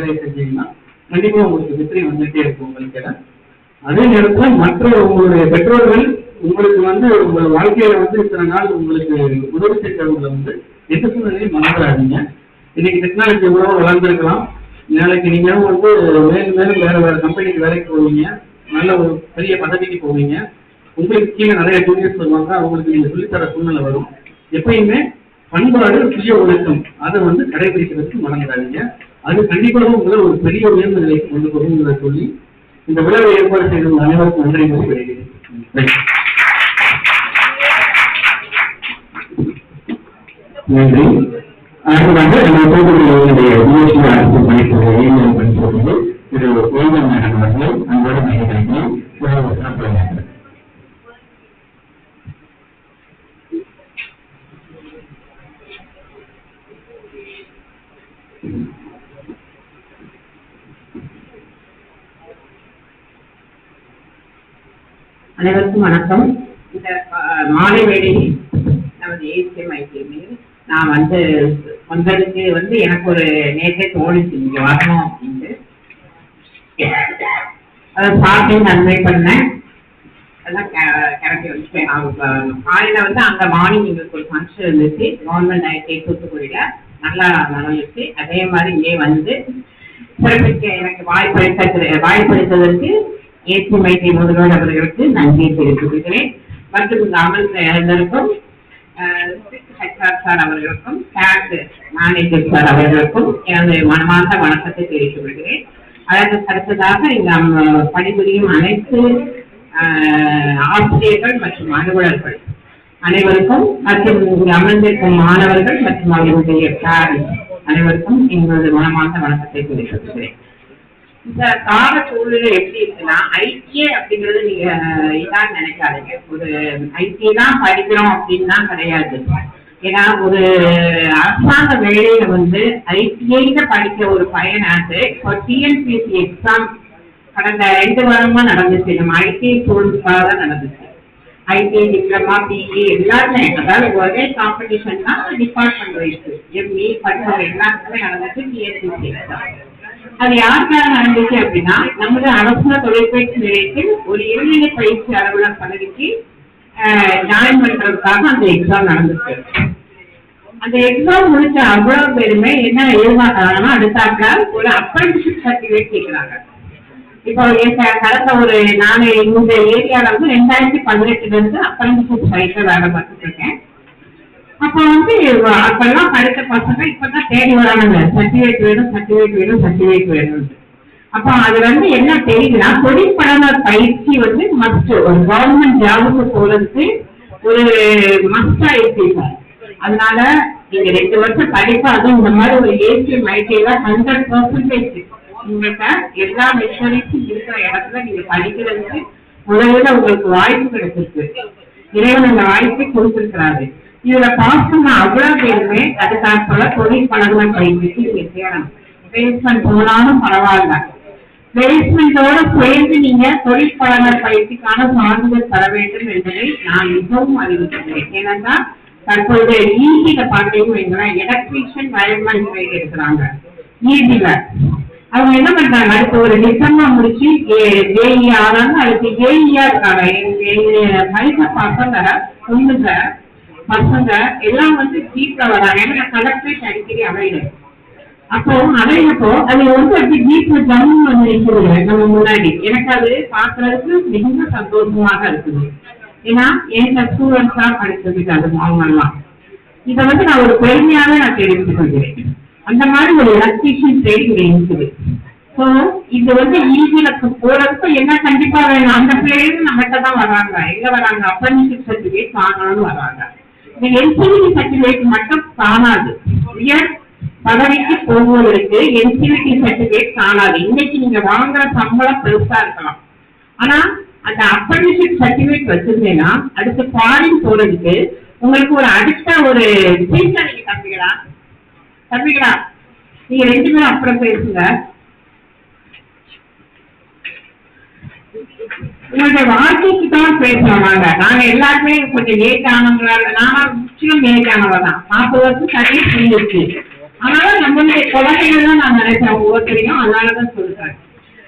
வேலையை செஞ்சீங்கன்னா கண்டிப்பா உங்களுக்கு வெற்றி வந்துட்டே இருக்கும் உங்களுக்கு. அதே நேரத்துல மற்ற உங்களுடைய பெற்றோர்கள் உங்களுக்கு உங்கள் வாழ்க்கையில இத்தனை நாள் உங்களுக்கு உதவி செஞ்சவங்களை எந்த சூழ்நிலையும் மறந்துடாதீங்க. இன்னைக்கு டெக்னாலஜி எவ்வளவோ வளர்ந்துருக்கலாம், நாளைக்கு நீங்களும் மேலும் மேலும் வேற வேற கம்பெனிக்கு வேலைக்கு போவீங்க, நல்ல ஒரு பெரிய பதவிக்கு போவீங்க, உங்களுக்கு கீழே நிறைய ஜூனியர்ஸ் வருவாங்க, அவங்களுக்கு நீங்க சொல்லித்தர சூழ்நிலை வரும். எப்பயுமே பண்பாடு சுய ஒழுக்கம் அதை கடைபிடிக்கிறதுக்கு மறந்துடாதீங்க. அது கண்டிப்பாக உங்களை ஒரு பெரிய உயர்ந்த நிலைக்கு கொண்டு போகுங்கிறத சொல்லி இந்த விழாவை ஏற்பாடு செய்த அனைவருக்கும் நன்றி கூறி வருகிறேன். நன்றி. அடுத்ததாக நம்ம தூத்துக்குடியினுடைய யூனிவர்சிட்டி அரசு பணிபுரிந்து திரு ஓய்வன் மேடம் அவர்கள் அன்போடு மையப்படுத்தினோம். அனைவருக்கும் வணக்கம். இந்த மாலை வேளையில் நமது ஏசிஎம்ஐடியில் நான் வந்ததுக்கு எனக்கு ஒரு நேற்றே தோணிச்சு இங்க வரணும் அப்படின்ட்டு. அதை சாப்பிட்டு நன்மை பண்ணேன், அதெல்லாம் கிளம்பி வந்துட்டேன். காலையில அங்க மார்னிங் எங்களுக்கு ஒரு ஃபங்க்ஷன் இருந்துச்சு, கவர்மெண்ட் ஐடி தூத்துக்குடியில நல்லா நடந்துச்சு. அதே மாதிரி இங்கே சிறப்பிக்க எனக்கு வாய்ப்பளித்ததற்கு ஏசிஎம்ஐடி முதல்வர் அவர்களுக்கு நன்றியை தெரிவித்துக்கிறேன். மற்றும் இந்த அமர்ந்த இளைஞருக்கும் ஹெச்ஆர் சார் அவர்களுக்கும் மேனேஜர் சார் அவர்களுக்கும் எனது மனமார்ந்த வணக்கத்தை தெரிவித்துக் கொள்கிறேன். அதற்கு அடுத்ததாக இங்கு பணிபுரியும் அனைத்து ஆசிரியர்கள் மற்றும் அலுவலர்கள் அனைவருக்கும் மற்றும் இங்கு அமர்ந்திருக்கும் மாணவர்கள் மற்றும் அவர்களுடைய பேரண்ட்ஸ் அனைவருக்கும் எங்களது மனமார்ந்த வணக்கத்தை தெரிவித்துக் கொள்கிறேன். இந்த கால சூழ்நிலை எப்படி இருக்குன்னா, ஐடிஏ அப்படிங்கிறது நீங்க இதான் நினைக்காதீங்க, ஒரு ஐடிஏ தான் படிக்கிறோம் அப்படின்னு தான் கிடையாது. ஏன்னா ஒரு அரசாங்க வேலையில ஐடிஐல படிக்க ஒரு பையனாட்டு இப்போ டிஎன்பிஎஸ்சி எக்ஸாம் கடந்த 2 வாரமா நடந்துச்சு. நம்ம ஐடிஐ ஸ்டூடெண்ட்ஸ்க்காக தான் நடந்துச்சு. ஐடிஐ டிப்ளமா பிஇ எல்லாருமே, அதாவது ஒரே காம்படிஷன் தான் டிபார்ட்மெண்ட் வைஸ் எம்இ படிச்சவங்க எல்லாருக்குமே நடந்துச்சு டிஎன்பிஎஸ்சி எக்ஸாம். அது யாருக்காக நடந்துச்சு அப்படின்னா, நமது அரசு தொழிற்பயிற்சி நிலையத்தில் ஒரு இளநிலை பயிற்சி அலுவலர் பதவிக்கு ஜாயின் பண்றதுக்காக அந்த எக்ஸாம் நடந்துச்சு. அந்த எக்ஸாம் முடிச்ச அவ்வளவு பேருமே என்ன எதிர்பார்க்கறாங்கன்னா, அடுத்தாப்புல ஒரு அப்ரெண்டிஸ்ஷிப் சர்டிபிகேட் கேட்கிறாங்க. இப்போ கடந்த நான் இந்த ஏரியால 2018 இருந்து அப்ரெண்டிஸ்ஷிப் சைட்ல வேலை பார்த்துட்டு இருக்கேன். அப்போ அப்பெல்லாம் படித்த பசங்க இப்பதான் தேடி வரானுங்க, சர்டிபிகேட் வேணும். அப்போ அது என்ன தெரியுதுன்னா, தொழிற்படனர் பயிற்சி மஸ்ட், ஒரு கவர்மெண்ட் ஜாபுக்கு போறதுக்கு ஒரு மஸ்ட் ஆயிடுச்சு. அதனால நீங்க 2 வருஷம் படிப்பா, அதுவும் இந்த மாதிரி ஒரு ஏசிஎம்ஐடில 100% உங்களுக்கு எல்லா மெச்சூரிட்டியும் இருக்கிற இடத்துல நீங்க படிக்கிறதுக்கு முதல்ல உங்களுக்கு வாய்ப்பு கிடைச்சிருக்கு. இறைவன் அந்த வாய்ப்பை கொடுத்திருக்கிறாரு. இதுல பாஸ் பண்ண அவ்வளவு பேருமே அதுக்காக தொழில் பழகுவன் பயிற்சிக்கு நீங்க சேரணும். பிளேஸ்மெண்ட் போனாலும் பரவாயில்ல, பிளேஸ்மெண்டோட சேர்ந்து நீங்க தொழில் பழகுவன் பயிற்சிக்கான சான்றிதழ் தர வேண்டும் என்பதை நான் மிகவும் அறிவிக்கிறேன். ஏன்னா தற்போது ஈஸியில பாத்தீங்கன்னா எலக்ட்ரீஷியன் வயர்மேன் இருக்கிறாங்க. ஈஸியில அவங்க என்ன பண்றாங்க, அடுத்து ஒரு டிப்ளமா முடிச்சு ஜேஇ ஆறாங்க, அதுக்கு ஜேஇயா இருக்காங்க. படித்த பசங்க எல்லாம் ஜீப்ல வராங்க. ஏன்னா கலெக்டரேட் அடிக்கடி அலையிடும். அப்போ அலையினப்போ அது அப்படி ஜீப்ல ஜம்மு நிற்கிறது நம்ம முன்னாடி. எனக்கு அது பாக்குறதுக்கு மிகுந்த சந்தோஷமாக இருக்குது. ஏன்னா என் ஸ்டூடெண்ட்ஸா படிச்சதுக்கு அது அவங்கெல்லாம் இதை நான் ஒரு பெருமையாவே நான் தெரிவித்துக் கொள்கிறேன். அந்த மாதிரி ஒரு எலக்ட்ரீஷியன் ட்ரெயின் இருக்குது. ஸோ இது ஈஸியில போறதுக்கு என்ன கண்டிப்பா வேணும், அந்த பிள்ளைகளும் நம்மகிட்ட தான் வராங்க. எங்க வராங்க, அப்ரெண்டிஸ்ஷிப் சர்டிபிகேட் வாங்கணும்னு வராங்க. இந்த என்சிவிடி சர்டிபிகேட் மட்டும் காணாது. உயர் பதவிக்கு போகுவதற்கு என்சிவிடி சர்டிபிகேட் காணாது. இன்னைக்கு நீங்க வாங்குற சம்பளம் பெருசா இருக்கலாம், ஆனா அந்த அப்ரெண்டிஸ்ஷிப் சர்டிபிகேட் வச்சிருந்தேன்னா அடுத்து ஃபாரின் போறதுக்கு உங்களுக்கு ஒரு அடுத்த ஒரு சீட்டா நீங்க தம்பிகளா நீங்க 2 பேரும் அப்புறம் பேசுங்க. உங்களுடைய வாழ்க்கைக்கு தான் பேசுறோம். நாங்க எல்லாருமே கொஞ்சம் லேட் ஆனவங்களால, நான் முற்றிலும் லேட் ஆனவ தான். 40 வருஷம் சரியா புரிஞ்சிருச்சு. ஆனாலும் நம்மளுடைய குழந்தைகள் தான் நான் நினைச்சேன், தெரியும், அதனாலதான் சொல்றேன்.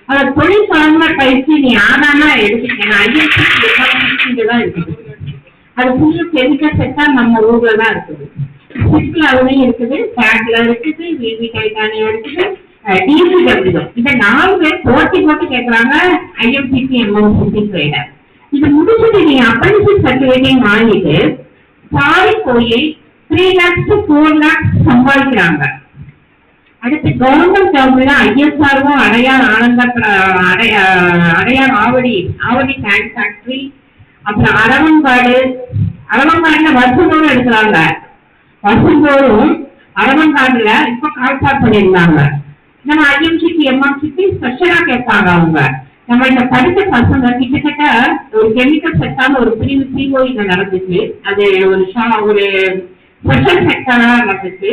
அந்த தொழில் சார்ந்த பயிற்சி நீ ஆனானா எடுத்துக்கேன். ஐஎஸ்சி தான் இருக்குது. அது ஃபுல்லு கெமிக்கல் செட்டா நம்ம ஊர்ல தான் இருக்குது. சிப்லாவிலையும் இருக்குது, பேக்ல இருக்குது, விவி டைட்டானியம் இருக்குது, டிசிடபிள்யூ. இந்த 4 பேர் போட்டி கேட்கறாங்க ஐஎம்சிசி எம்எம்சிசி ட்ரேடர். இது முடிச்சுட்டு நீங்க அப்ரெண்டிஸ்ஷிப் சர்டிபிகேட்டையும் வாங்கிட்டு பாதி போய் 3 lakhs to 4 lakhs சம்பாதிக்கிறாங்க. அடுத்து கவர்மெண்ட் ஜாப்ல ஐஎஸ்ஆர்வும் அடையார் அடையார் ஆவடி டேங்க் ஃபேக்டரி, அப்புறம் அரவங்காடுல வருஷந்தோறும் எடுக்கிறாங்க. வருஷந்தோறும் அரவங்காடுல இப்ப கால்பாட் பண்ணிருந்தாங்க. நம்ம ஐஎம்சிக்கு எம்எம்சிக்கு ஸ்பெஷலா கேட்பாங்க. அவங்க நம்ம இந்த படித்த பசங்க கிட்டத்தட்ட ஒரு கெமிக்கல் செட்டான ஒரு பிரிவு சிஓஇ நடந்துச்சு. அது ஒரு ஸ்பெஷல் செக்டரா நடந்துச்சு.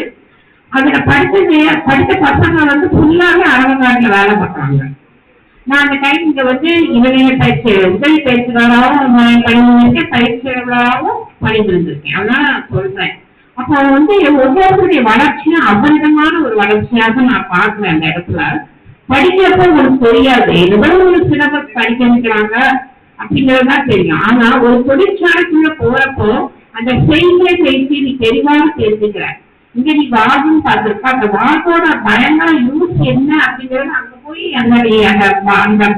அதுல படித்த பசங்க வந்து ஃபுல்லாவே அரவங்காட்டுல வேலை பார்க்கறாங்க. நான் அந்த டைம் இங்க வந்து உதவி பயிற்சியாளராகவும் பணியிருக்கேன், பயிற்சியாளராகவும் பணிபுரிந்திருக்கேன். அதனால நான் சொல்றேன். அப்ப வந்து ஒவ்வொருடைய வளர்ச்சியும் அபரிதமான ஒரு வளர்ச்சியாக நான் பார்க்கிறேன். அந்த இடத்துல படிக்கிறப்ப உங்களுக்கு தெரியாது, எவ்வளவு ஒரு சிலபஸ் படிக்க வைக்கிறாங்க அப்படிங்கறதுதான் தெரியும். ஆனா ஒரு தொழிற்சாலைக்குள்ள போறப்போ அந்த செய்முறை பயிற்சி நீ தெளிவாக தெரிஞ்சுக்கிற. இங்க நீ வால்வும் பார்த்திருப்ப, அந்த வால்வோட பயங்கர யூஸ் என்ன அப்படிங்கறது அங்க போய் அந்த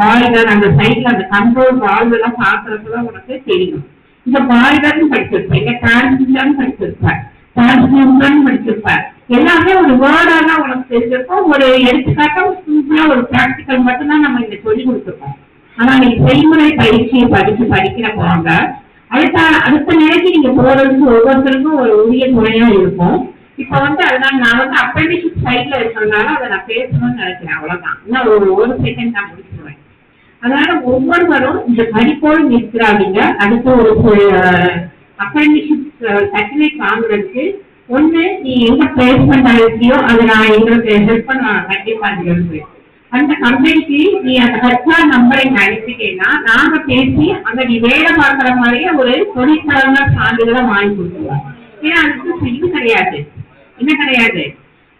பாய்லர் அந்த சைட்ல அந்த கண்ட்ரோல் வால்வ் எல்லாம் பாக்குறப்பதான் உனக்கு தெரியும். இந்த பாய்லர்னு படிச்சிருப்ப, இந்த டிரான்ஸ்மிஷன் படிச்சிருப்ப, டிரான்ஸ்மியூசன் படிச்சிருப்ப, எல்லாமே ஒரு வேர்டா தான் உனக்கு தெரிஞ்சிருக்கும். ஒரு எடுத்துக்காட்டம் சிம்பிளா ஒரு பிராக்டிக்கல் மட்டும்தான் நம்ம இங்க சொல்லி கொடுத்துருக்கோம். ஆனா நீங்க செய்முறை பயிற்சியை படிக்கிற போங்க அடுத்த நிலைக்கு நீங்க போறதுக்கு ஒவ்வொருத்தருக்கும் ஒரு உரிய துணையா இருக்கும். இப்ப வந்து அதனால நான் வந்து அப்ரெண்டிஸ்ஷிப் சைட்ல இருக்கிறதுனால அதை நான் பேசணும்னு நினைக்கிறேன். அவ்வளவுதான். இன்னும் ஒரு செகண்ட் நான் முடிச்சிருவேன். அதனால ஒவ்வொருவரும் இந்த படிப்போடு நிற்கிறாங்க. அடுத்து ஒரு அப்ரெண்டிஸ்ஷிப் சர்டிபிகேட் வாங்குறதுக்கு ஒண்ணு நீ எங்க பிளேஸ்மெண்ட் ஆகிருக்கியோ அதை நான் எங்களுக்கு ஹெல்ப் பண்ண கண்டிப்பா இருக்கு. அந்த கம்பெனிக்கு நீ அந்த ஹெச்ஆர் நம்பரை அனுப்பிட்டேன்னா நாங்க பேசி அங்க நீ வேலை பார்க்கற மாதிரியே ஒரு தொழிற்சாலை சான்றிதழை வாங்கி கொடுத்துருவோம். ஏன்னா அதுக்கு இது கிடையாது, என்ன கிடையாது,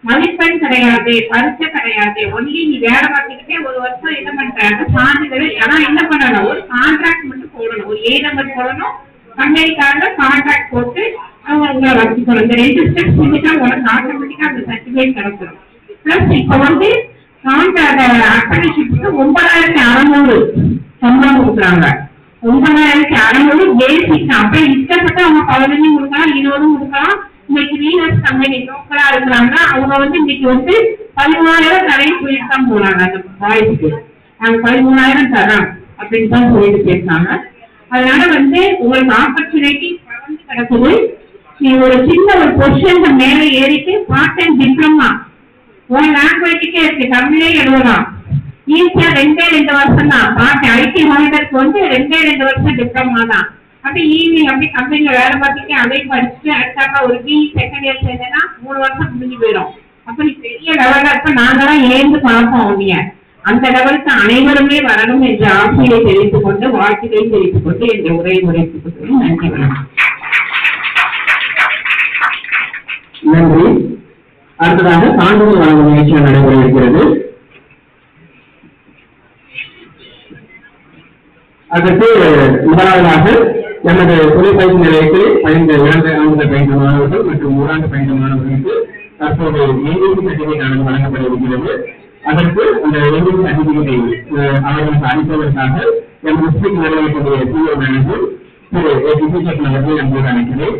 மதிப்பெண் கிடையாது, பரீட்சை கிடையாது. ஒன்லி நீ வேலை பார்த்துக்கிட்டே ஒரு வருஷம் என்ன பண்ற சான்றிதழ். ஆனா என்ன பண்ணணும், ஒரு கான்ட்ராக்ட் மட்டும் போடணும், ஒரு ஏ நம்பர் போடணும், கம்பெனிக்காரங்க கான்ட்ராக்ட் போட்டு அவங்க உங்களை வச்சுக்கணும். இந்த 2 ஸ்டெப்ஸ் செஞ்சுட்டா உனக்கு ஆட்டோமேட்டிக்கா அந்த சர்டிபிகேட் கிடைச்சிடும். பிளஸ் இப்ப வந்து அப்ரெண்டிஸ்ஷிப்க்கு 9600 சம்பளம் கொடுக்குறாங்க. 9600 பேசிக். அப்ப இஷ்டப்பட்டு அவங்க 15 கொடுக்கலாம், 20 கொடுக்கலாம். இன்னைக்கு ரீனர்ஸ் கம்பெனி லோக்கலா இருக்கிறாங்க, அவங்க வந்து இன்னைக்கு வந்து 13000 தரையும் சொல்லிட்டு தான் போனாங்க. அந்த பாய்ஸ்க்கு நாங்க 13000 தரோம் அப்படின்னு தான் சொல்லிட்டு பேசினாங்க. அதனால வந்து உங்களுக்கு ஆப்பர்ச்சுனிட்டி பறந்து கிடக்குது. நீ ஒரு சின்ன ஒரு பொசிஷன் மேல ஏறிட்டு பார்ட் டைம் டிப்ளமா உன் லாங்குவேஜுக்கே இருக்கு, தமிழே எழுதலாம். ஈஸியா 2 வருஷம் தான். பார்ட் ஐடி ஹோல்டருக்கு வந்து 2 வருஷம் டிப்ளமா தான். அப்படி ஈவினிங் அப்படி கம்பெனில வேலை பார்த்துட்டு அதையும் படிச்சுட்டு அடுத்தாக்கா ஒரு பி செகண்ட் இயர் சேர்ந்தேன்னா 3 வருஷம் முடிஞ்சு போயிடும். அப்ப நீ பெரிய லெவல்ல இருப்ப. நாங்கெல்லாம் ஏந்து பார்ப்போம். உன்னைய அந்த லெவலுக்கு அனைவருமே வரணும் என்ற ஆசையை தெரிவித்துக் கொண்டு வாழ்க்கையை தெரிவித்துக் கொண்டு என்ற உரையை முறைத்துக் கொண்டு நன்றி. நன்றி. அடுத்ததாக சான்றிதழ் வழங்கும் நிகழ்ச்சிகள் நடைபெற இருக்கிறது. அதற்கு முதலாவதாக நமது தொழிற்பயிற்சி நிலையத்தில் 2 ஆண்டுகள் பயின்ற மாணவர்கள் மற்றும் 1 ஆண்டு பயின்ற மாணவர்களுக்கு தற்போது என்ஜிசி சர்டிபிகேட் வழங்கப்பட இருக்கிறது. அதற்கு அந்த என்ஜிசி சர்டிபிகேட்டை அவர்களுக்கு அளிப்பதற்காக எமது டிஸ்ட்ரிக்ட் நிலையத்துடைய சிஓ மேனேஜர் திரு விஜயசேகரன் அவர்களை நம்மோடு அழைக்கிறேன்.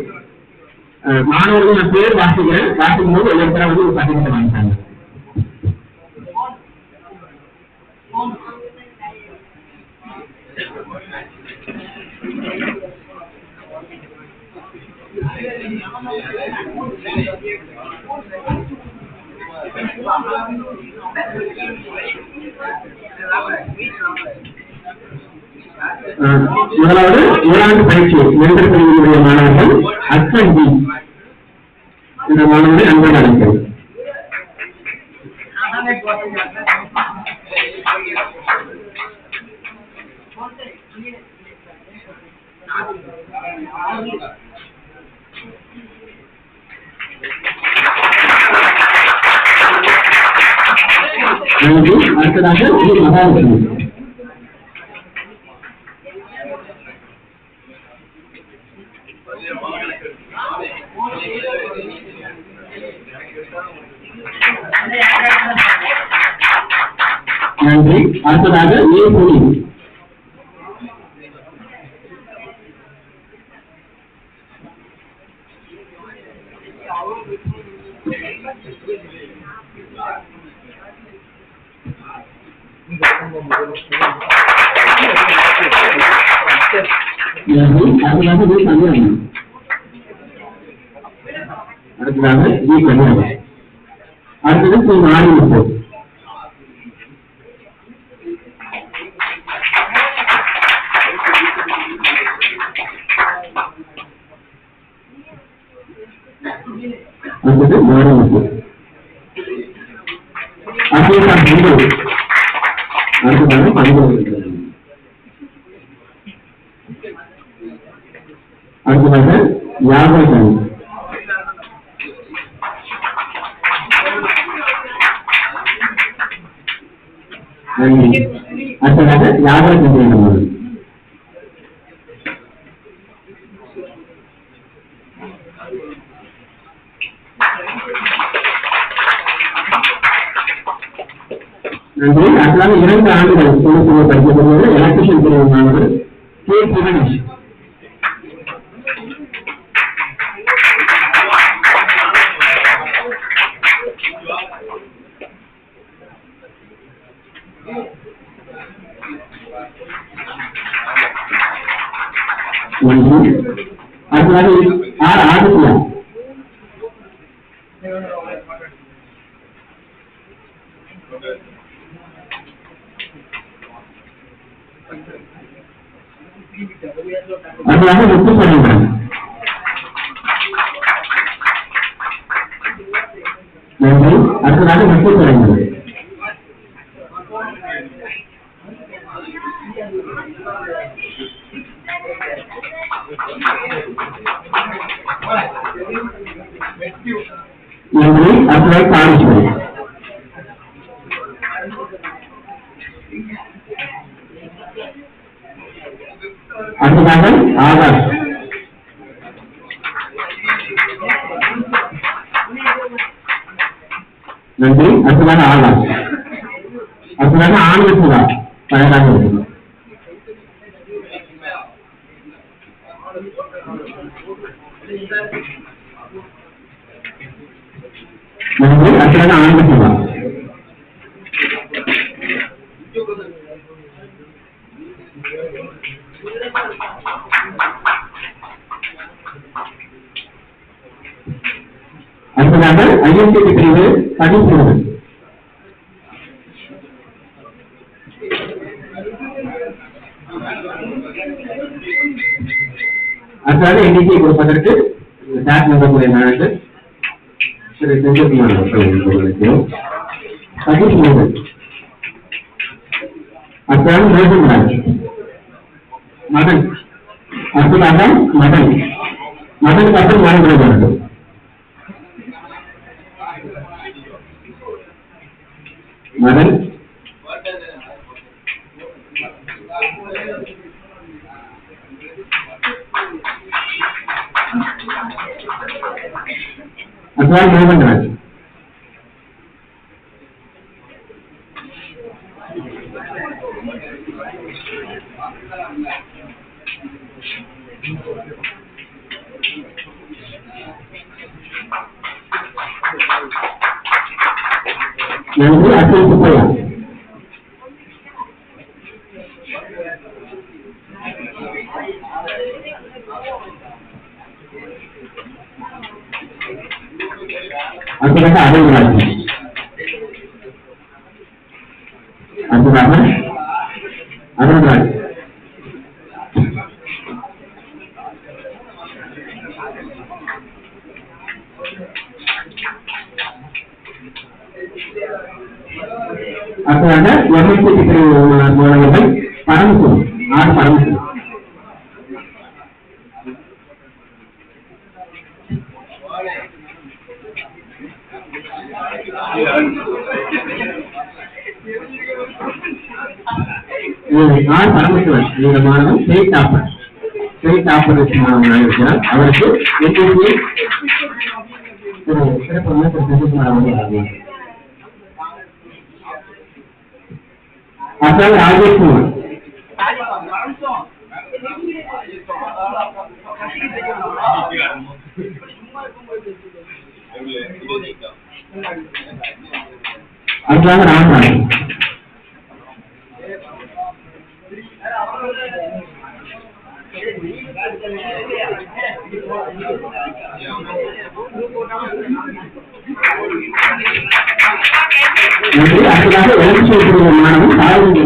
மாணவர்கள் நான் பேர் வாசிக்கும் போது ஒவ்வொருத்தர வந்து ஒரு சர்டிபிகேட் வாங்கிட்டாங்க. முதலாவது 1 ஆண்டு பயிற்சி நிறுத்தக்கூடிய மாணவர்கள் அச்சந்தி என்ற மாணவனை அன்போடு அழைக்கிறேன். நன்றி. அடுத்ததாக மகாலட்சுமி. நன்றி. அடுத்ததாக புலி. அடுத்ததாக அடுத்தது ஸ்ரீ மாரிமுத்து. அடுத்தது மாரிமுத்து. அடுத்ததாக பண்பு. அடுத்ததாக யாகை. நன்றி. அடுத்ததாக யாகை செய்யணும். நன்றி. அடுத்ததாக 2 ஆண்டுகள் தொழிற்சங்க படிக்கப்படுவது எலக்ட்ரிஷியன் பிரிவு மாணவர் கே. புவனேஷ். நன்றி. அடுத்ததாக ஆர். ஆதித்யா. அடுத்ததாக முத்துப்பரம்பன். நன்றி. அடுத்ததாக முத்துப்பரம்பன். நன்றி. அடுத்ததாக காரேஸ்வரி. அடுத்ததாக ஆகாஷ். நன்றி. அடுத்ததாக ஆகாஷ். அடுத்ததாக ஆனந்தசுதா தயாராக இருக்கு. நன்றி. அடுத்ததாக ஆனந்தசுதா. அடுத்ததாக ஐஎன்டி பிரிவு பதிவு. அடுத்ததாக எண்ணிக்கையை கொடுப்பதற்கு சாட் நம்பக்கூடிய மேனேஜர் திரு செஞ்சகுமார் அவர்களுக்கு பதிவு. அடுத்ததாக மோகன்ராஜ். மதன். அடுத்ததாக மதன். மதனுக்கு அப்புறம் மாணவர்கள். மதன். அடுத்ததாக மோகன்ராஜ். நன்றி. அசல் சுப்பையா. அடுத்ததாக அருள்ராஜ். அடுத்ததாக அருள்ராஜ். அடுத்ததாக எம்எஸ்சி பிரிவு மாணவர்கள் பரமசிவம். ஆர். பரமசிவம். ஆர் பரமசிவன் இந்த மாணவன் ஸ்டேட் டாப்பர் இருக்கிறார். அவருக்கு அசால் ராஜேஷ்குமார் அதுக்காக ராமராஜ் அடுத்ததாக எழுச்சி மாணவன் சாரதி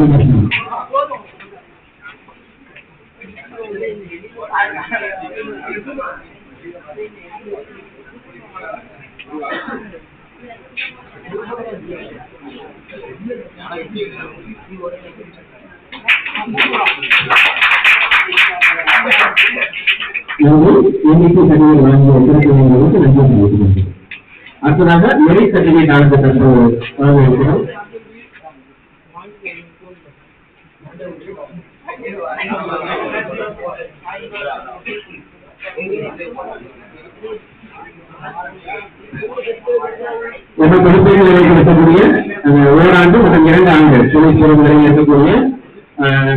அடுத்ததாக மெரிட் சர்டிபிகேட் வழங்குகிறோம். பொறுப்பேற்று கிடைக்கக்கூடிய ஓராண்டு மற்றும் 2 ஆண்டு தொழில் பொறுப்புகளில் இருக்கக்கூடிய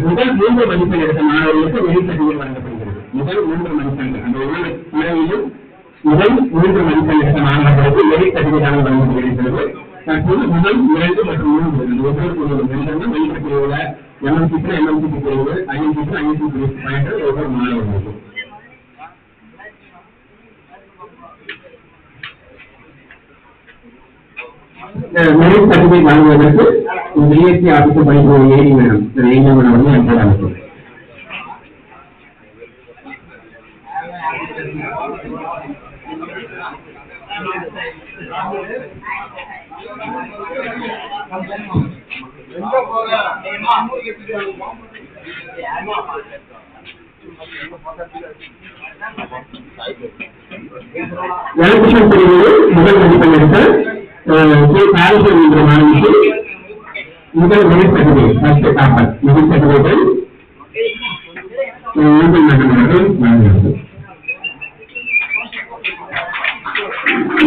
முதல் 3 மதிப்பெண் எடுத்த மாணவர்களுக்கு மெரிட் சர்டிபிகேட் வழங்கப்படுகிறது. முதல் 3 மதிப்பெண்கள் அந்த ஒவ்வொரு துறையிலும் முதல் 3 மதிப்பெண் எடுத்த மாணவர்களுக்கு மெரிட் சர்டிபிகேட் வழங்கப்படுகிறது. தற்போது முதல் 2 மற்றும் 3 அந்த ஒவ்வொரு பிரிவுகள் மெரிட் பிரிவுல எம்எம்சி பிரிவு ஐஎன்சி பிரிவு பயின்ற ஒவ்வொரு மாணவர்களுக்கும் மெரிட் சர்டிபிகேட் வாங்குவதற்கு பிஎஸ்சி ஆபீஸ் பணிபுரியும் ஏடி மேடம் வந்து அனுப்ப அனுப்பும். எலக்ட்ரிஷன் பிரிவில் முதல் மதிப்பெண் எடுத்த பாரசூர் என்ற மாணவிக்கு முதல் merit certificate first topper merit certificate வழங்குகிறது.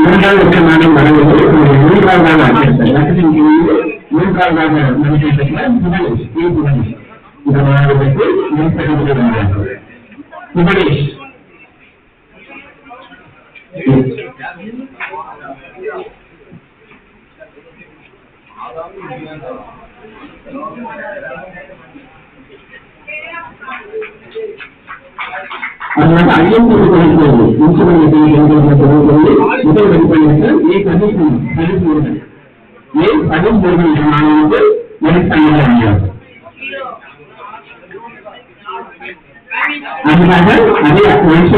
மூன்றாவது வருஷ மாணவன் வழங்குவது மூன்றாவதாக எலக்ட்ரிஷன் பிரிவில் மூன்றாவதாக மதிப்பெண் பெற்ற புகழேஷ் இந்த மாணவர்களுக்கு மெரிட் சர்டிபிகேட் வழங்குகிறது. புகழேஷ் அதனால ஐஎன்சி முதல் மதிப்பெண்ணுக்கு பதிமூன்று மாணவனுக்கு மெரிட் வழங்குகிறது. அதுக்காக அதே ஐஎன்சி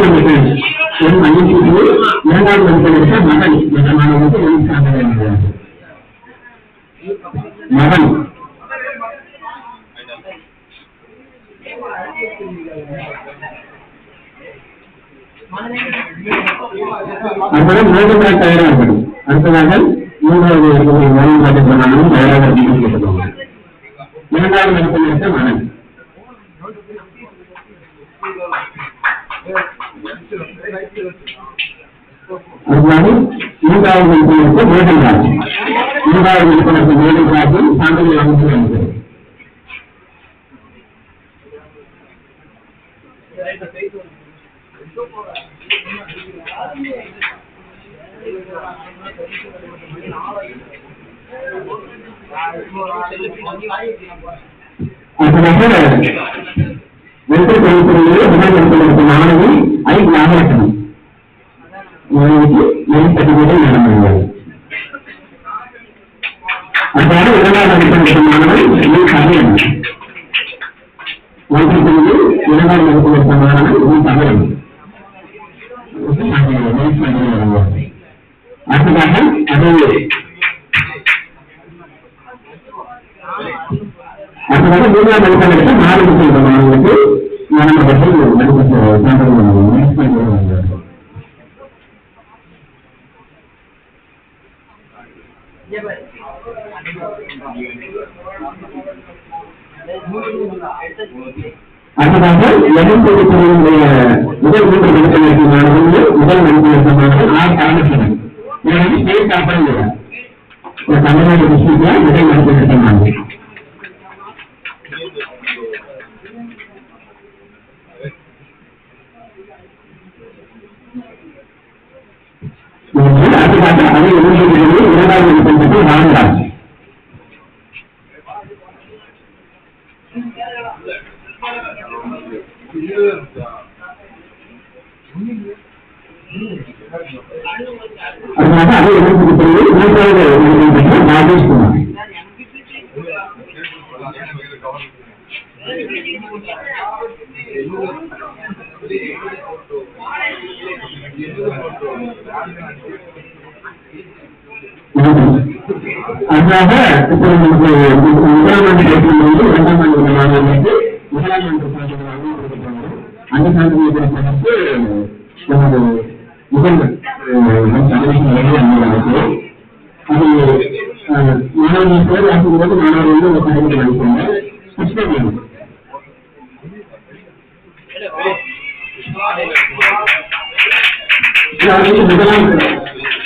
இரண்டாவது மதிப்பெண் எடுத்த மகன் என்ற மாணவனுக்கு மெரிட் வழங்குகிறது. மகன் அதனால் 3 நாள் தயாராக இருக்கணும். அடுத்ததாக 3வது மாணவன் தயாராக கேட்டுக்கொள்வாங்க. 2வது மதிப்பெண் எடுத்த மகன் அதுக்காக 3வது மதிப்பெண் எடுத்த மேகன்ராஜ் 3வது மதிப்பெண் எடுத்த மேகன்ராஜும் சான்றிதழ் வழங்குகிறது. வெற்றி தொழில்துறையிலே முதல் மதிப்பெண் மாணவி ஐ நாகரத்னம் மெரிட் சர்டிபிகேட் வழங்குகிறது. அதனால 2வது மதிப்பெண் மாணவன் தமிழன் ஒன்று பிரிவு 2வது மதிப்பெண் மாணவன் தமிழன் அடுத்ததாக அடுத்ததாக 3வது மதிப்பெண் எடுத்த 4 செல்வ மாணவர்களுக்கு மாணவர்கள் மதிப்பு சான்றிதழ் வழங்குகிறார்கள். அடுத்ததாக எதிர்ப்பு பிரிவினுடைய முதல் 3 மதிப்பெண்களுக்கு மாணவர்கள் முதல் மதிப்பெண் மாணவர்கள் ஆர் காரணம் எனவே ஸ்டேட் டாப்பர் ஒரு தமிழ்நாடு டிஸ்ட்ரிக்ட்ல முதல் மதிப்பெண் மாணவர்கள் அடுத்ததாக அதை இரண்டாவது மதிப்பெண் பெற்று ராமராஜ் அதனால அதை எதிர்ப்பு பிரிவில் மூன்றாவது மதிப்பெண் பெற்ற ராஜேஷ் குமார் அதனால இப்போ நமக்கு முதலாம் ஆண்டு கேட்கும்போது 2ஆம் ஆண்டு மாணவர்களுக்கு முதலாம் ஆண்டு சான்றிதழ் கொடுக்கப்படும். அந்த சான்றிதழ் கொடுப்பதற்கு நமது முதல்வர் அது மாணவர்கள் பேர் ஆகும்போது மாணவர்கள் ஒரு பதிவு அளிப்பாங்க. கிருஷ்ணவேணி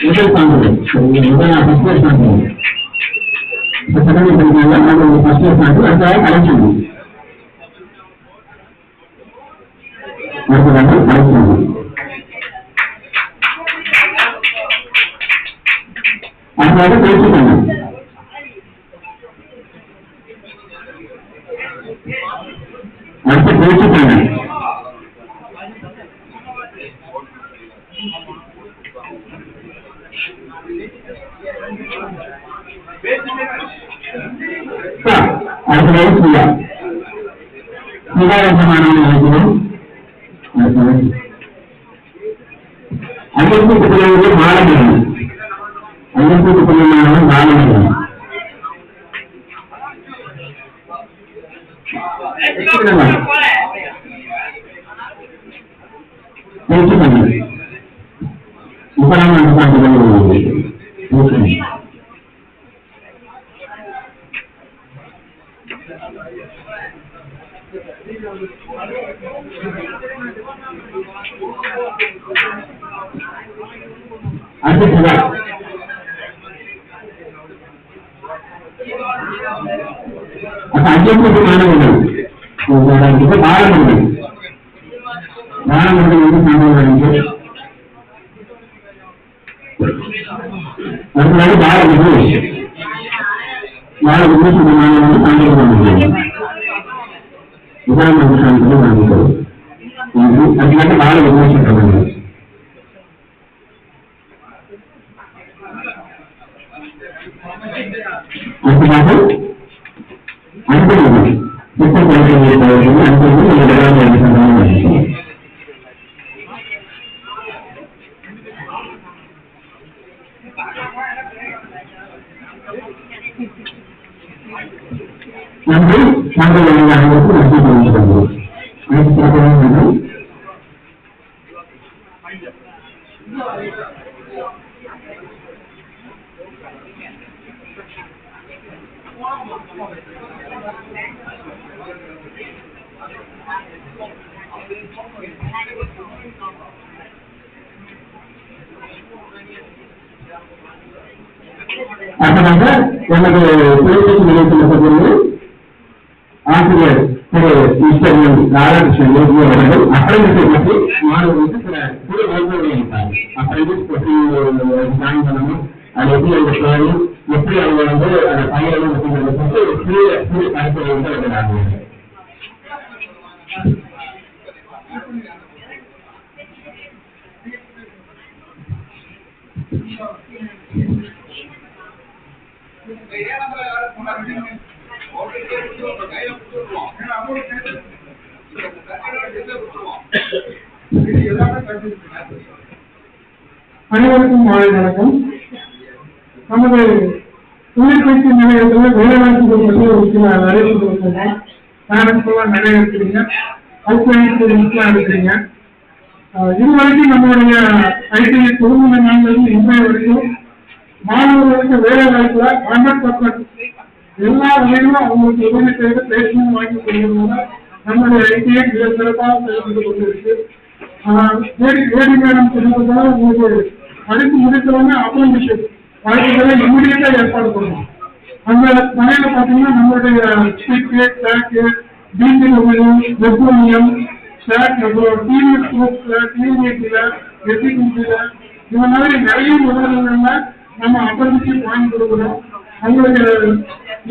முதல் சான்றிதழ் முதலாம் ஃபர்ஸ்ட் சான்றிதழ் செகண்ட் படிக்கிறாங்க அவங்க ஃபர்ஸ்ட் சான்றிதழ் அடுத்ததாக கலெக்ஷன் அடுத்ததாக கலெக்ஷன் அதனால பேச்சு பண்ண அடுத்த பேச்சு பண்ண அடுத்த சுயா சுகாதாரமானவர்கள் நினைக்கிறோம். ஐயப்பூட்டு பிள்ளைகளுக்கு மாணவர்கள் ஐயப்பூட்டு பிள்ளைமானவர்கள் மாணவர்கள் பேச்சு பண்ண முப்பதாம் ஆண்டு சான்றிதழ் அடுத்த ஐயப்பூட்டு மாணவர்கள் பாலமர்கள் பாலமர்கள் வந்து சான்றிதழ் அதனால பாலமர்கள் பாலமர்கள் மாணவர்கள் சான்றிதழ் முதலாம் ஆண்டு சான்றிதழ் வாங்குகிறோம். அதுக்காக பால விமர்சனம் அடுத்ததாக அன்பு திட்டம் அன்பு முதலாம் ஆண்டு சான்றிதழ் நன்றி. நாங்கள் அனைவருக்கும் நன்றி தெரிவித்துக் கொள்கிறோம். அடுத்ததாக நமது தொலைபேசி நிலையத்தில் ஆசிரியர் திரு மிஸ்டர் ராதாகிருஷ்ணன் யோகி அவர்கள் அப்ரெண்டிஸ் பற்றி மாணவர்களுக்கு சில புது வகுப்புகளை அளித்தார். அப்ரெண்டிஸ் பற்றி ஜாயின் பண்ணணும், அது எப்படி அவங்க சொல்லணும், எப்படி அவங்க வந்து அதை பயிரணும் அப்படிங்கிறத பற்றி ஒரு சிறிய கருத்துரை வந்து எழுதினாங்க. அனைவருக்கும் மாலை வணக்கம். நமது தொழிற்பயிற்சி நிலையத்தில் வேலைவாய்ப்பு பற்றி ஒரு சில அறிவிப்பு கொடுத்துருக்கோம். பேரண்ட்ஸ்லாம் நிறைய இருக்கிறீங்க, அவுட்லைன்ஸ்லாம் இருக்கிறீங்க. இதுவரைக்கும் நம்மளுடைய ஐடி தொழில்நுட்ப நாங்கள் இன்றைய வரைக்கும் மாணவர்களுக்கு வேலை வாய்ப்புல 100% எல்லா வகையிலும் அவங்களுக்கு உதவி செய்து பேசணும் வாங்கி கொடுக்கிறதுனால நம்முடைய ஐடியை மிக சிறப்பாக செயல்பட்டு கொண்டிருக்கு. ஏடி மேடம் சொன்னது போல உங்களுக்கு படித்து முடித்தவங்க அப்ரண்டிஸ்ஷிப் வாய்ப்புகளை இம்மிடியட்டா ஏற்பாடு பண்ணணும். அந்த வகையில பாத்தீங்கன்னா நம்மளுடைய ஸ்டிக்கு, டேக்கு, டிசிடபிள்யூ, பெட்ரோலியம், டேக், அப்புறம் டிவிஎஸ் குரூப்ஸ்ல, டிவிஎஸ்ல, எஸ்சிசில இந்த மாதிரி நிறைய முதல்கள்ல நம்ம அப்ரண்டிஸ்ஷிப் வாங்கி கொடுக்குறோம். அவங்களுக்கு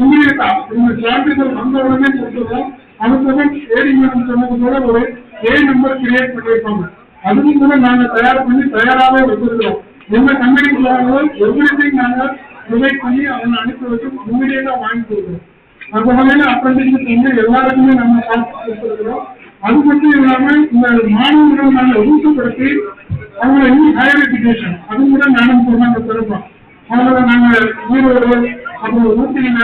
இம்மிடியட்டா இந்த சான்றிதழ் வந்த உடனே கொடுத்துருவோம். அதுக்கப்புறம் ஏடி மேடம் சொன்னது போல ஒரு ஏ நம்பர் கிரியேட் பண்ணியிருப்பாங்க. அதுவும் கூட நாங்க தயார் பண்ணி தயாராகவே வச்சிருக்கிறோம். எந்த கம்பெனிக்கு போறாங்களோ எவ்ரிதிங் நாங்க ப்ரொவைட் பண்ணி அவங்க அனுப்பி வச்சு இம்மிடியட்டா வாங்கி கொடுக்குறோம். அந்த வகையில அப்ரண்டிஸ்ஷிப் வந்து எல்லாருக்குமே நம்ம பார்த்து கொடுத்துருக்கிறோம். அது மட்டும் இல்லாம இந்த மாணவர்கள் நாங்க ஊக்கப்படுத்தி அவங்க இன்னும் ஹையர் எஜுகேஷன் அது கூட மேடம் சொன்னாங்க சிறப்பா. அவங்கள நாங்க ஈரோடு, அப்புறம் ஊட்டியில,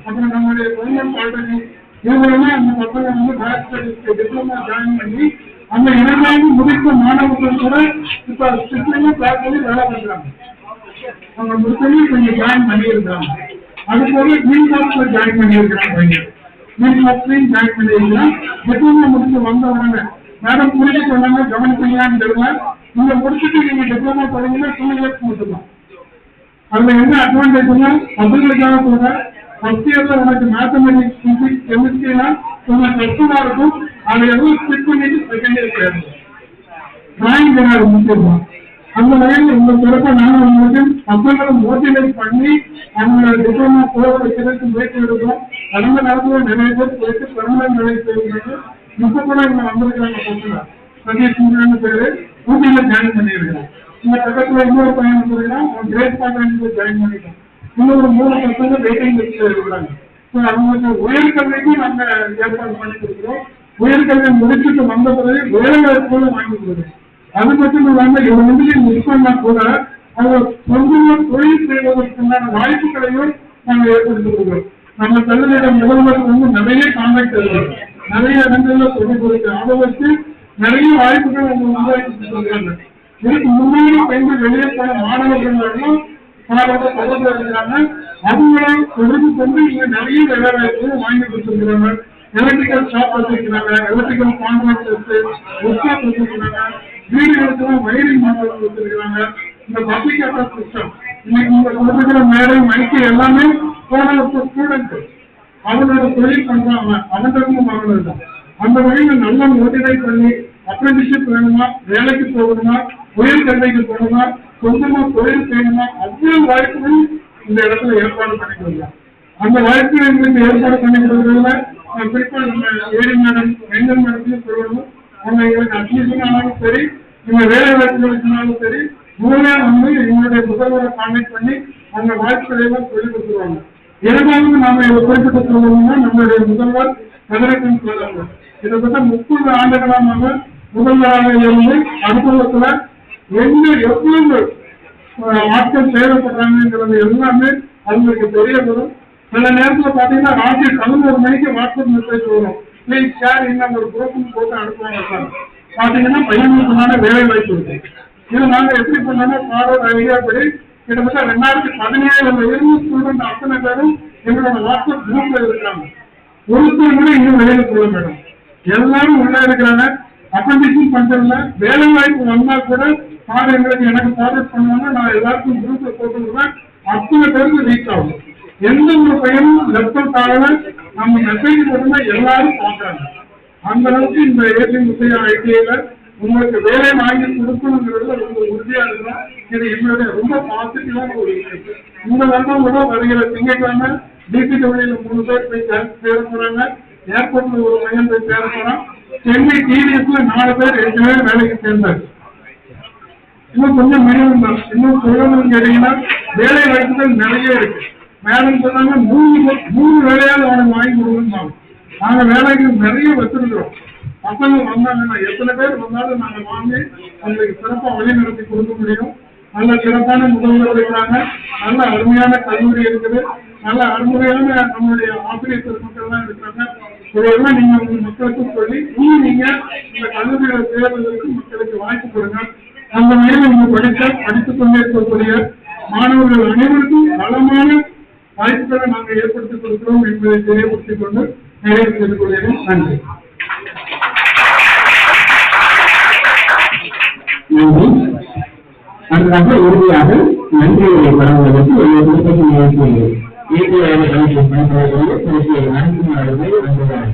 அப்புறம் நம்மளுடைய கவர்மெண்ட் பாலிடெக்னிக் இதுவரெல்லாம் அந்த பசங்க வந்து பேச்சுலர் டிப்ளமா ஜாயின் பண்ணி அந்த இளைஞர்கள் முடித்த மாணவர்கள் கூட இப்ப ஸ்டிப்ல கிளாஸ் பண்ணி வேலை பண்றாங்க. அவங்க முடிச்சவங்க கொஞ்சம் ஜாயின் பண்ணியிருக்காங்க. அது போல கிரீன் பாக்ஸ்ல ஜாயின் பண்ணியிருக்கிறாங்க. கிரீன் பாக்ஸ்லயும் ஜாயின் பண்ணியிருக்கலாம். டிப்ளமா முடிச்சு வந்த உடனே மேடம் முடிச்சு சொன்னாங்க கவனிப்பீங்களான்னு தெரியல. நீங்க முடிச்சுட்டு நீங்க டிப்ளமா போறீங்கன்னா 2 years மட்டும்தான். அதுல என்ன அட்வான்டேஜ்னா பசங்களுக்காக கூட ஃபர்ஸ்ட் இயர்ல உனக்கு மேத்தமெட்டிக்ஸ், பிசிக்ஸ், கெமிஸ்ட்ரினா கொஞ்சம் கஷ்டமா இருக்கும். அதை எதுவும் ஸ்பிட் பண்ணிட்டு செகண்ட் இயர் போயிடணும். டிராயிங் பண்ணாது முக்கியமா. அந்த வகையில் உங்க சிறப்பா நானும் உங்களுக்கு பசங்களை மோட்டிவேட் பண்ணி அவங்க டிப்ளமா போக வைக்கிறதுக்கு முயற்சி எடுக்கிறோம். கடந்த நேரத்துல நிறைய பேர் போயிட்டு பெர்மனன்ட் வேலை செய்யறது இப்ப கூட இங்க வந்திருக்கிறாங்க. பசங்க சதீஷ் முருகன் பேரு ஊட்டியில ஜாயின் பண்ணியிருக்கிறோம். இந்த பக்கத்துல இன்னொரு பையன் வந்திருக்கிறான். அவன் கிரேட் பார்க்க ஜாயின் பண்ணிட்டான். இன்னொரு 3 பசங்க வெயிட்டிங் லிஸ்ட்ல இருக்கிறாங்க. அவங்களுக்கு உயர்கல்விக்கும் நாங்க ஏற்பாடு பண்ணி கொடுக்கிறோம். உயர்கல்வி முடிச்சுட்டு வந்த பிறகு வேலை வாய்ப்புகளும் வாங்கி கொடுக்குறோம். அது மட்டும் இல்லாம இவங்க வந்து மிஸ் பண்ணா கூட அவங்க சொந்தமா தொழில் செய்வதற்குண்டான வாய்ப்புகளையும் நாங்க ஏற்படுத்தி கொடுக்குறோம். நம்ம கல்வியோட முதல்வர் வந்து நிறைய கான்டாக்ட் இருக்கு, நிறைய இடங்கள்ல சொல்லிக் கொடுக்குறோம். அதை வச்சு நிறைய வாய்ப்புகள் அவங்க உருவாக்கி சொல்றாங்க. இதுக்கு முன்னாடி பெண்கள் வெளியே போன மாணவர்கள் தொடர்பு இருக்கிறாங்க. அவங்களை தொடர்பு கொண்டு இங்க நிறைய வேலை வாய்ப்புகள் வாங்கி கொடுத்துருக்கிறாங்க. எலக்ட்ரிக்கல் ஷாப் வச்சிருக்கிறாங்க, எலக்ட்ரிக்கல் கான்ட்ராக்ட் ஒர்க் ஷாப் வச்சிருக்கிறாங்க, வீடுகளுக்கு வயரிங் மாடல் வச்சிருக்கிறாங்க. இந்த பப்ளிக் அட்ரஸ் சிஸ்டம் இன்னைக்கு உங்க கொடுத்துக்கிற மேடை மைக்கு எல்லாமே போன ஸ்டூடெண்ட் அவங்களோட தொழில் பண்றாங்க. அவங்களுக்கும் வாங்கினது தான். அந்த வகையில் நல்லா மோட்டிவேட் பண்ணி அப்ரண்டிஸ்ஷிப் வேணுமா, வேலைக்கு போகணுமா, உயர் கல்விக்கு போகணுமா, சொந்தமா தொழில் செய்யணுமா, அவ்வளவு வாய்ப்புகள் இந்த இடத்துல ஏற்பாடு பண்ணி கொடுக்கலாம். அந்த வாய்ப்புகள் எங்களுக்கு ஏற்பாடு பண்ணி கொடுக்கறதுல குறிப்பா நம்ம ஏடி மேடம், வெங்கல் மேடத்தையும் சொல்லணும். அவங்க எங்களுக்கு அட்மிஷன் ஆனாலும் சரி, இந்த வேலை வாய்ப்புகளுக்குனாலும் சரி, மூணே வந்து எங்களுடைய முதல்வரை கான்டாக்ட் பண்ணி அவங்க வாய்ப்புகளை எல்லாம் சொல்லிக் கொடுத்துருவாங்க. இரண்டாவது நாம இதை குறிப்பிட்டு சொல்லணும்னா நம்மளுடைய முதல்வர் கதிரத்தின் சொல்லுவாங்க. கிட்டத்தட்ட 30 ஆண்டுகளாக முதல்வராக இருந்து அனுபவத்துல எவ்வளவு ஆட்கள் தேவைப்படுறாங்கிறது எல்லாமே அவங்களுக்கு தெரிய வரும். சில நேரத்துல பாத்தீங்கன்னா ராத்திரி 11 மணிக்கு வாட்ஸ்அப் மெசேஜ் வரும், பிளீஸ் ஷேர் இன்னும் ஒரு குரூப் போட்டு அனுப்புவாங்க. பாத்தீங்கன்னா பையனுக்குமான வேலை வாய்ப்பு இருக்கு. இது நாங்க எப்படி பண்ணோம்னா ஃபார்வர்ட் ஐடியா படி கிட்டத்தட்ட 2017 ஸ்டூடெண்ட் அத்தனை பேரும் எங்களோட வாட்ஸ்அப் குரூப்ல இருக்காங்க. ஒருத்தர் கூட இன்னும் வேலைக்கு போக மேடம், எல்லாரும் உள்ள இருக்கிறாங்க. அப்ரண்டிஸ்ஷிப் பண்றதுல வேலை வாய்ப்பு வந்தா கூட எங்களுக்கு எனக்கு ஃபார்வர்ட் பண்ணுவாங்க. நான் எல்லாருக்கும் குரூப்ல போட்டுருவேன். அத்தனை பேருக்கு ரீச் ஆகும். எந்த ஒரு பையனும் லெப்ட் ஆகல, நம்ம மெசேஜ் போட்டோம்னா எல்லாரும் பார்க்கறாங்க. அந்த அளவுக்கு இந்த ஏசி முத்தையா ஐடிஐல உங்களுக்கு வேலை வாங்கி கொடுக்கணுங்கிறதுல ரொம்ப உறுதியா இருக்கும். இது எங்களுடைய ரொம்ப பாசிட்டிவான ஒரு விஷயம். இந்த வருடம் கூட வருகிற திங்கட்கிழமை டிசிடபிள்யூல 3 பேர் போய் சேர போறாங்க. ஏர்போர்ட்ல ஒரு பையன் போய் சேர போறான். சென்னை டிவிஎஸ்ல 4 பேர் 8 பேர் வேலைக்கு சேர்ந்தாரு. இன்னும் கொஞ்சம் மினிமம் தான். இன்னும் சொல்லணும்னு கேட்டீங்கன்னா வேலை வாய்ப்புகள் நிறைய இருக்கு. மேடம் சொன்னாங்க 3 வேலையாவது அவனுக்கு வாங்கி கொடுக்கணும். நாங்க வேலைக்கு நிறைய வச்சிருக்கிறோம். பசங்க வந்தாங்கன்னா எத்தனை பேர் வந்தாலும் நாங்க வாங்கி அவங்களுக்கு சிறப்பா வழி நடத்தி கொடுக்க முடியும். நல்ல சிறப்பான முதல்வர் இருக்கிறாங்க. நல்ல அருமையான கல்லூரி இருக்குது. நல்ல அருமையான நம்மளுடைய ஆசிரியர் பெருமக்கள் எல்லாம் இருக்கிறாங்க. இதெல்லாம் நீங்க உங்க மக்களுக்கும் சொல்லி நீங்க இந்த கல்லூரிகளை சேர்வதற்கு மக்களுக்கு வாய்ப்பு கொடுங்க. அந்த வகையில் நீங்க படித்துக் கொண்டே இருக்கக்கூடிய மாணவர்கள் அனைவருக்கும் பலமான வாய்ப்புகளை நாங்கள் ஏற்படுத்திக் கொடுக்கிறோம் என்பதை தெரியப்படுத்திக் கொண்டு நிறைவு செய்து கொள்கிறேன். நன்றி. நன்றி. அடுத்ததாக இறுதியாக நன்றிகளை வழங்குவதற்கு ஒரு தொலைபேசி நிகழ்ச்சியை இயற்கையாக கணக்கில் பணிபுரியக்கூடிய திருச்சி அனந்தகுமார் அவர்களை அன்புடன்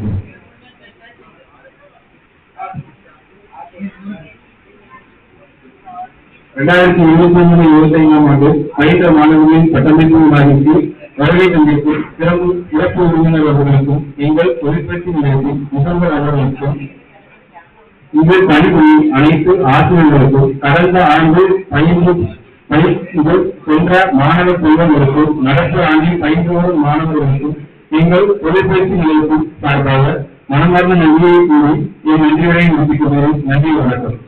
2023-25ஆம் ஆண்டு பயின்ற மாணவர்களின் பட்டமளிப்பு விழாவிற்கு வருகை தந்திருக்கும் சிறப்பு விருந்தினர் அவர்களுக்கும் எங்கள் தொழிற்பயிற்சி நிலையத்தின் முதல்வர் அவர்களுக்கும் இதில் பணிபுரியும் அனைத்து ஆசிரியர்களுக்கும் கடந்த ஆண்டு பயின்று சென்ற மாணவ செல்வங்களுக்கும் நடப்பு ஆண்டில் பயின்று வரும் மாணவர்களுக்கும் எங்கள் தொழிற்பயிற்சி நிலையத்தின் சார்பாக மனமார்ந்த நன்றியை கூறி என் நன்றியுரை முடித்துக் கொள்கிறேன். நன்றி, வணக்கம்.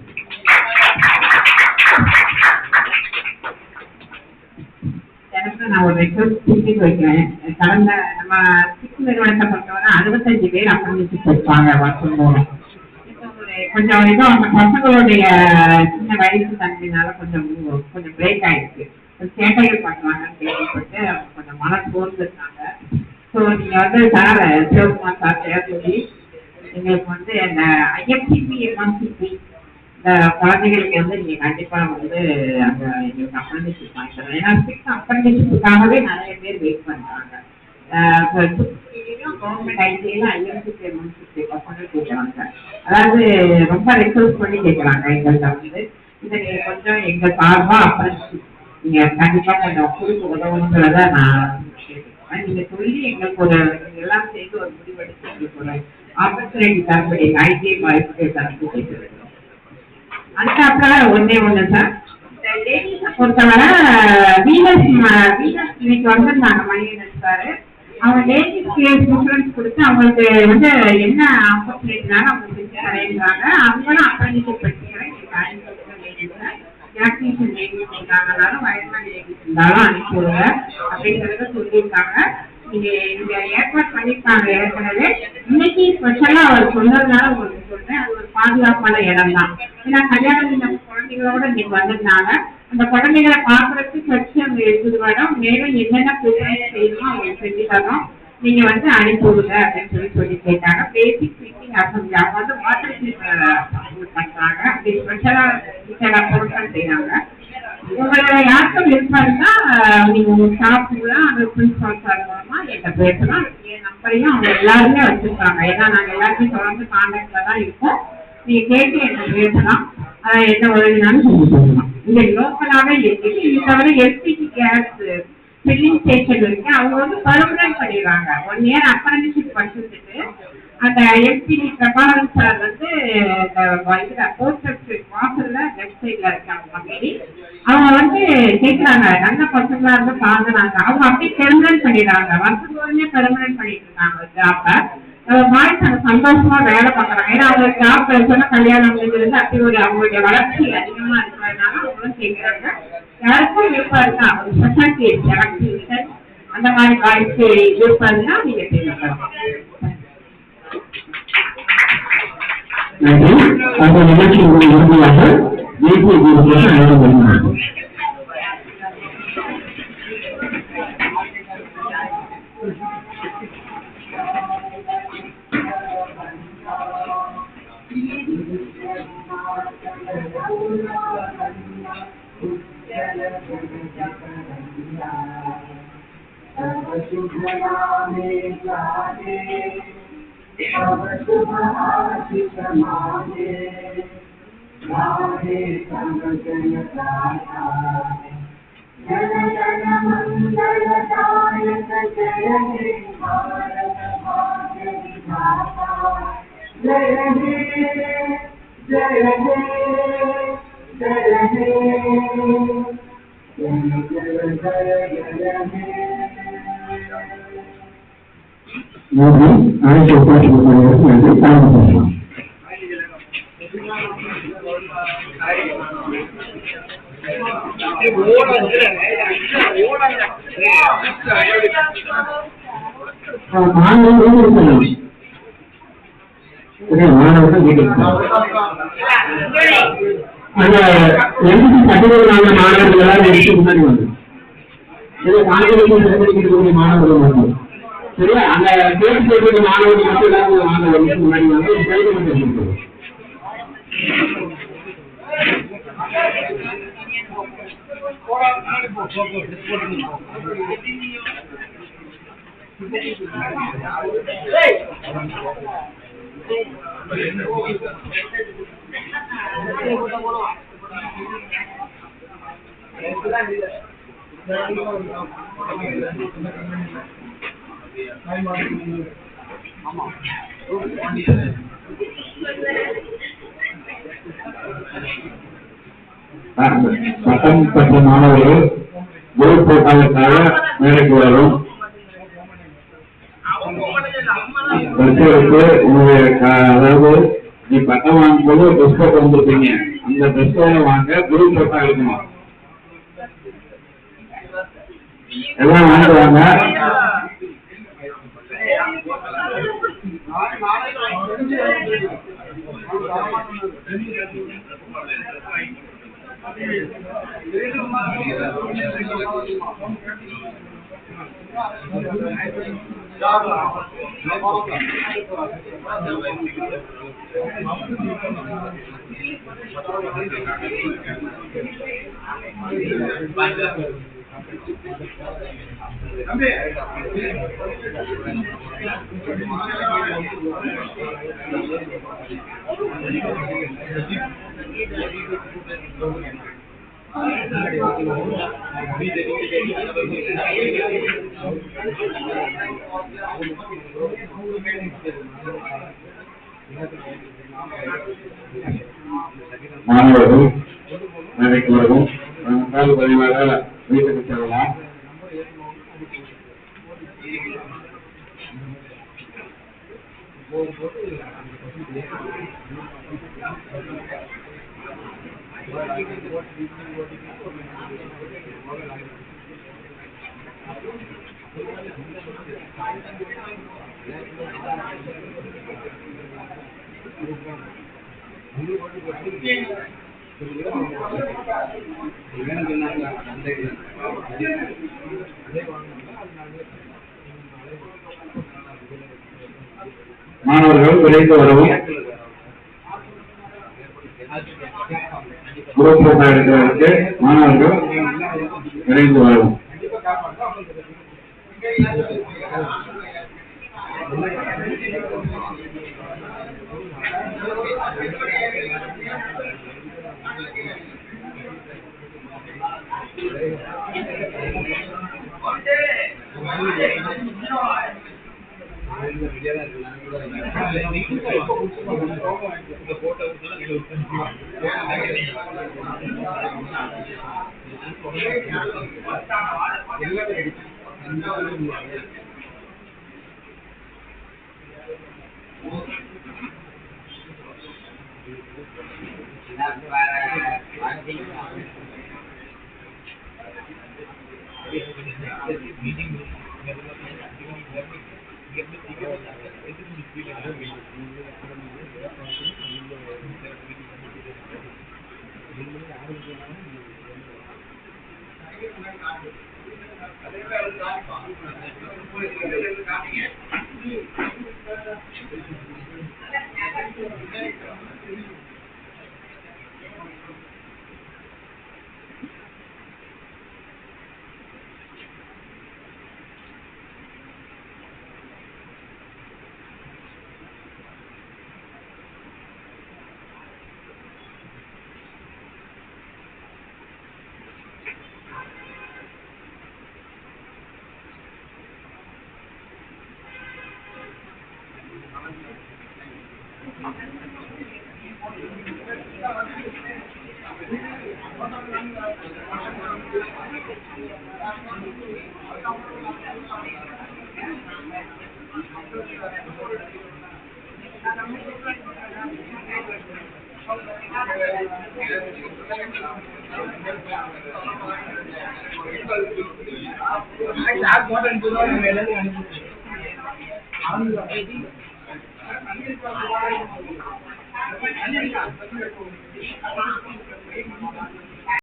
நான் ஒரு ரெக்வஸ்ட் வைக்கிறேன். கடந்த நம்ம சிக்ஸ் நிறுவனத்தை பொறுத்தவரை 65 பேர் அப்ரண்டிஸ்ஷிப் இருப்பாங்க வருஷம் போனோம். கொஞ்சம் ஏதோ அந்த பசங்களுடைய சின்ன வயசு தன்மையினால கொஞ்சம் பிரேக் ஆயிடுச்சு. சேட்டைகள் பண்ணுவாங்கன்னு கேள்விப்பட்டு கொஞ்சம் மன சோர்ந்துருக்காங்க. ஸோ நீங்க வந்து சார் சிவகுமார் சார் பேர் சொல்லி எங்களுக்கு வந்து அந்த ஐஎஃப்சிபி எம்எம்சிபி இந்த குழந்தைகளுக்கு வந்து நீங்க கண்டிப்பா வந்து அந்த எங்களுக்கு அப்ரண்டிஸ்ஷிப் வாங்கி தரணும். ஏன்னா அப்ரண்டிஸ்ஷிப்புக்காகவே நிறைய பேர் வெயிட் பண்றாங்க. கவர்மெண்ட் ஐடியில ஐஎம்சிபி எம்எம்சிபி பசங்க கேட்கறாங்க. அதாவது ரொம்ப ரெக்வஸ்ட் பண்ணி கேட்கறாங்க எங்கள்கிட்ட வந்து இதை நீங்க கொஞ்சம் எங்க சார்பா அப்ரண்டிஸ்ஷிப் நீங்க கண்டிப்பா கொஞ்சம் கொடுத்து உதவுங்கிறத நான் கேட்கிறேன். நீங்க சொல்லி எங்களுக்கு ஒரு எல்லாம் சேர்ந்து ஒரு முடிவெடுத்து எங்களுக்கு ஒரு ஆப்பர்ச்சுனிட்டி தரக்கூடிய ஐடிஐ வாய்ப்புகளை தரப்பு கேட்கிறேன். அதுக்கப்புறம் ஒண்ணு சார், லேடிஸை பொறுத்தவரை வீனஸ் இன்னைக்கு வந்திருந்தாங்க மணிகண்டன் சார். அவங்க லேடிஸ்க்கு ப்ரிஃபரன்ஸ் கொடுத்து அவங்களுக்கு வந்து என்ன ஆப்பர்ச்சுனிட்டினாலும் அவங்க செஞ்சு அடையிறாங்க. அவங்களும் அப்ரண்டிஸ்ஷிப் படிக்கிறேன். எலக்ட்ரீஷியன் லேடிஸ் இருந்தாங்கனாலும் வயசான லேடிஸ் இருந்தாலும் அனுப்பிவிடுங்க அப்படிங்கிறத சொல்லியிருக்காங்க. நீங்க இங்க ஏற்பாடு பண்ணிருக்காங்க ஏற்கனவே. இன்னைக்கு ஸ்பெஷலா அவர் சொன்னதுனால உங்களுக்கு சொல்றேன், அது ஒரு பாதுகாப்பான இடம் தான். ஏன்னா கல்யாணம் குழந்தைகளோட இன்னைக்கு வந்திருந்தாங்க. அந்த குழந்தைகளை பாக்குறதுக்கு சர்ச்சு அங்க இருக்குது மேடம். மேலும் என்னென்ன ப்ரிப்பரேஷன் செய்யணுமோ அவங்களுக்கு செஞ்சு தரோம். நீங்க வந்து அனுப்பி விடுங்க அப்படின்னு சொல்லி கேட்டாங்க. பேசிக் ஸ்பீக்கிங் அசம்பிளி அவங்க வந்து வாட்டர் பண்றாங்க. அப்படி ஸ்பெஷலா பொருட்கள் செய்யறாங்க. உங்களோட யாருக்கும் விருப்பம் இருந்தா நீங்க உங்க ஸ்டாஃப்ல அந்த பிரின்சிபால் சார் மூலமா என்கிட்ட பேசலாம். என் நம்பரையும் அவங்க எல்லாருமே வச்சிருக்காங்க. ஏன்னா நாங்க எல்லாருமே தொடர்ந்து கான்டாக்ட்ல தான் இருக்கோம். நீங்க கேட்டு என்கிட்ட பேசலாம். என்ன உதவினாலும் செஞ்சு சொல்லலாம். இங்க லோக்கலாவே இருக்கு. இது தவிர எஸ்பிடி கேஸ் ஃபில்லிங் ஸ்டேஷன் இருக்கு. அவங்க வந்து பர்மனன்ட் பண்ணிடுறாங்க. 1 இயர் அப்ரண்டிஸ்ஷிப் படிச்சுட்டு அந்த எஸ்பிடி பிரபாகரன் சார் வந்து இதுல போஸ்ட் வாசல்ல லெஃப்ட் சைட்ல இருக்காங்க கம்பெனி. அவங்க வந்து கேட்கறாங்க நல்ல பசங்களா இருந்து பாக்குறாங்க. அவங்க அப்படியே பெர்மனன்ட் பண்ணிடுறாங்க. வருஷத்துக்கு பெர்மனன்ட் பண்ணிட்டு இருக்காங்க ஜாப்ப. பாய்ஸ் அங்க சந்தோஷமா வேலை பார்க்கறாங்க. ஏன்னா அவங்க ஜாப் சொன்னா கல்யாணம் முடிஞ்சிருந்து அப்படி ஒரு அவங்களுடைய வளர்ச்சி அதிகமா இருக்கிறதுனால அவங்களும் கேட்கறாங்க. யாருக்கும் விருப்பம் இருக்கா ஒரு ஸ்பெஷாலிட்டி எலக்ட்ரீஷியன் அந்த மாதிரி பாய்ஸ் விருப்பம் இருந்தா நீங்க தெரிஞ்சுக்கலாம். நன்றி. அந்த நிகழ்ச்சியுடைய இறுதியாக தேசிய கீதத்தை அனைவரும் வருகிறார்கள். நன்றி. அனைத்து ஒத்துழைப்பு நன்றி. தாமதம் மாணவர்கள் வீட்டுக்கு அந்த எழுதி கட்டுரைகளான மாணவர்கள் எல்லாரும் எடுத்து முன்னாடி வந்து இதை காலேஜில் தேர்ந்தெடுக்கக்கூடிய மாணவர்கள் மட்டும். சரியா? அந்த தேர்வு செய்யக்கூடிய மாணவர்கள் மட்டும் எல்லாரும் வாங்க வந்து முன்னாடி வந்து ஒரு கைது வந்து வச்சிருக்கோம். பட்டம் பெற்ற மாணவர்கள் குரு போட்டாலுக்காக வேலைக்கு வரும். அதாவது நீ பட்டம் வாங்கும் போது ட்ரெஸ் கோட் வந்திருப்பீங்க, அந்த ட்ரெஸ் கோட வாங்க குரு போட்டா இருக்கணும். எல்லாம் வாங்குவாங்க. மாணவர்கள் வேலைக்கு வரவும் பதிவாக வீட்டுக்கு செல்லலாம். மாணவர்கள் விரைந்து வரவும். குரூப் போட்டோ எடுக்கிறதுக்கு மாணவர்கள் விரைந்து வரவும்.